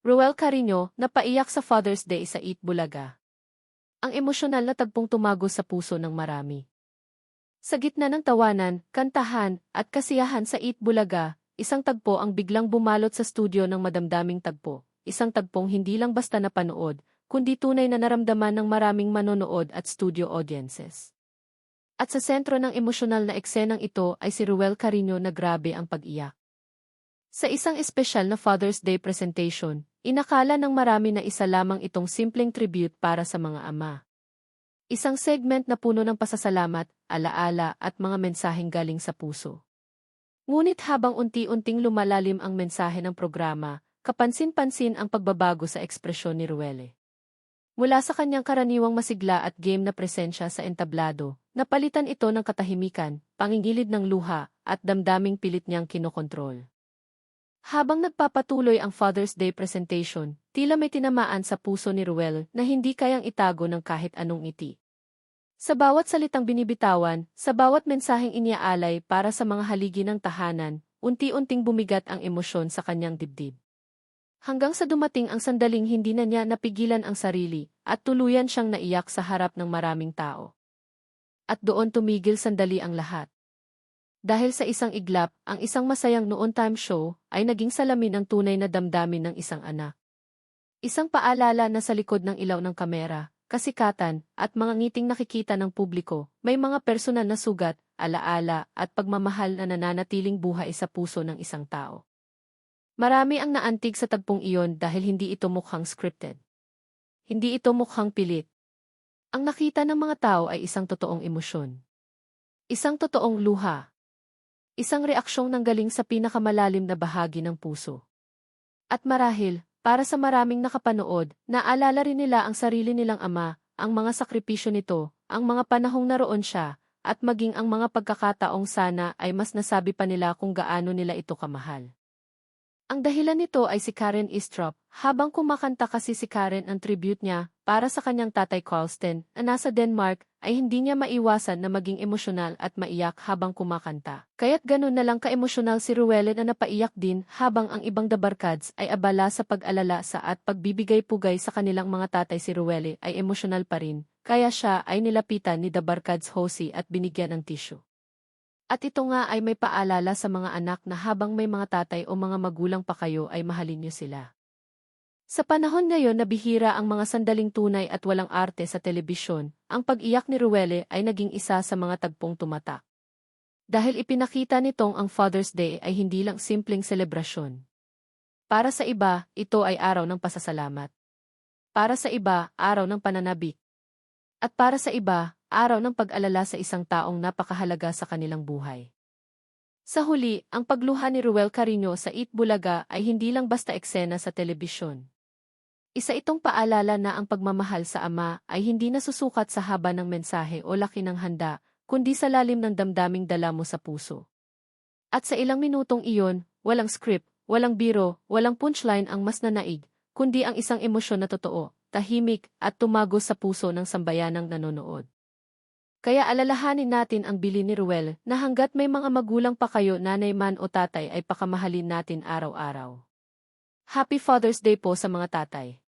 Ruel Carino, napaiyak sa Father's Day sa Eat Bulaga. Ang emosyonal na tagpong tumagos sa puso ng marami. Sa gitna ng tawanan, kantahan, at kasiyahan sa Eat Bulaga, isang tagpo ang biglang bumalot sa studio ng madamdaming tagpo. Isang tagpong hindi lang basta napanood, kundi tunay na naramdaman ng maraming manonood at studio audiences. At sa sentro ng emosyonal na eksenang ito ay si Ruel Carino na grabe ang pag-iyak. Sa isang espesyal na Father's Day presentation, inakala ng marami na isa lamang itong simpleng tribute para sa mga ama. Isang segment na puno ng pasasalamat, alaala at mga mensaheng galing sa puso. Ngunit habang unti-unting lumalalim ang mensahe ng programa, kapansin-pansin ang pagbabago sa ekspresyon ni Ruel. Mula sa kanyang karaniwang masigla at game na presensya sa entablado, napalitan ito ng katahimikan, pangingilid ng luha, at damdaming pilit niyang kinokontrol. Habang nagpapatuloy ang Father's Day presentation, tila may tinamaan sa puso ni Ruel na hindi kayang itago ng kahit anong ngiti. Sa bawat salitang binibitawan, sa bawat mensaheng iniaalay para sa mga haligi ng tahanan, unti-unting bumigat ang emosyon sa kanyang dibdib. Hanggang sa dumating ang sandaling hindi na niya napigilan ang sarili, at tuluyan siyang naiyak sa harap ng maraming tao. At doon tumigil sandali ang lahat. Dahil sa isang iglap, ang isang masayang noon-time show ay naging salamin ng tunay na damdamin ng isang anak. Isang paalala na sa likod ng ilaw ng kamera, kasikatan, at mga ngiting nakikita ng publiko, may mga personal na sugat, alaala, at pagmamahal na nananatiling buhay sa puso ng isang tao. Marami ang naantig sa tagpong iyon dahil hindi ito mukhang scripted. Hindi ito mukhang pilit. Ang nakita ng mga tao ay isang totoong emosyon. Isang totoong luha. Isang reaksyong nanggaling sa pinakamalalim na bahagi ng puso. At marahil, para sa maraming nakapanood, naalala rin nila ang sarili nilang ama, ang mga sakripisyo nito, ang mga panahong naroon siya, at maging ang mga pagkakataong sana ay mas nasabi pa nila kung gaano nila ito kamahal. Ang dahilan nito ay si Karen Estrup, habang kumakanta kasi si Karen ang tribute niya para sa kanyang tatay Carlsten na nasa Denmark, ay hindi niya maiwasan na maging emosyonal at maiyak habang kumakanta. Kaya't ganun na lang ka-emosyonal si Ruel na napaiyak din habang ang ibang dabarkads ay abala sa pag-alala sa at pagbibigay-pugay sa kanilang mga tatay. Si Ruel ay emosyonal pa rin, kaya siya ay nilapitan ni dabarkads Josie at binigyan ng tissue. At ito nga ay may paalala sa mga anak na habang may mga tatay o mga magulang pa kayo ay mahalin niyo sila. Sa panahon ngayon na bihira ang mga sandaling tunay at walang arte sa telebisyon, ang pag-iyak ni Ruel ay naging isa sa mga tagpong tumatak. Dahil ipinakita nitong ang Father's Day ay hindi lang simpleng selebrasyon. Para sa iba, ito ay araw ng pasasalamat. Para sa iba, araw ng pananabik. At para sa iba, araw ng pag-alala sa isang taong napakahalaga sa kanilang buhay. Sa huli, ang pagluha ni Ruel Carino sa Eat Bulaga ay hindi lang basta eksena sa telebisyon. Isa itong paalala na ang pagmamahal sa ama ay hindi nasusukat sa haba ng mensahe o laki ng handa, kundi sa lalim ng damdaming dala mo sa puso. At sa ilang minutong iyon, walang script, walang biro, walang punchline ang mas nanaig, kundi ang isang emosyon na totoo, tahimik, at tumagos sa puso ng sambayanang nanonood. Kaya alalahanin natin ang bilin ni Ruel na hanggat may mga magulang pa kayo, nanay man o tatay, ay pakamahalin natin araw-araw. Happy Father's Day po sa mga tatay.